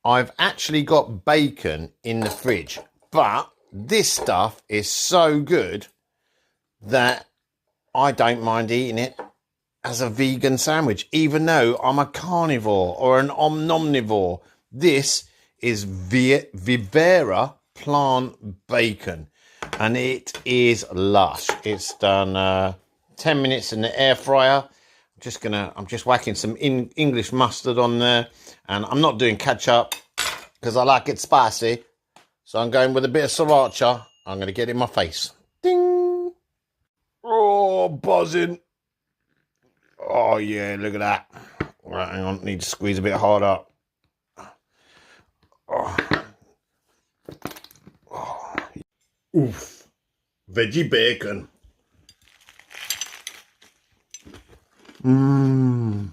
I've actually got bacon in the fridge, but this stuff is so good that I don't mind eating it as a vegan sandwich, even though I'm a carnivore or an omnivore. This is Vivera plant bacon, and it is lush. It's done 10 minutes in the air fryer. I'm just whacking some English mustard on there, and I'm not doing ketchup because I like it spicy. So I'm going with a bit of sriracha. I'm going to get it in my face. Ding! Oh, buzzing. Oh, yeah, look at that. Right, hang on. Need to squeeze a bit harder. Oh. Oh. Oof. Veggie bacon. Mmm.